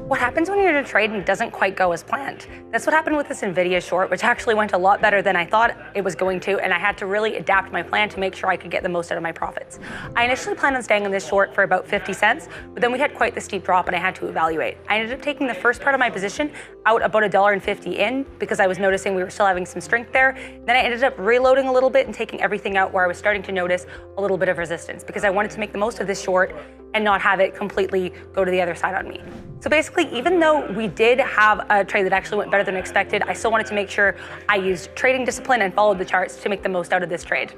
What happens when you're in a trade and it doesn't quite go as planned? That's what happened with this Nvidia short, which actually went a lot better than I thought it was going to, and I had to really adapt my plan to make sure I could get the most out of my profits. I initially planned on staying in this short for about 50 cents, but then we had quite the steep drop and I had to evaluate. I ended up taking the first part of my position out about $1.50 in because I was noticing we were still having some strength there. Then I ended up reloading a little bit and taking everything out where I was starting to notice a little bit of resistance because I wanted to make the most of this short and not have it completely go to the other side on me. So basically, even though we did have a trade that actually went better than expected, I still wanted to make sure I used trading discipline and followed the charts to make the most out of this trade.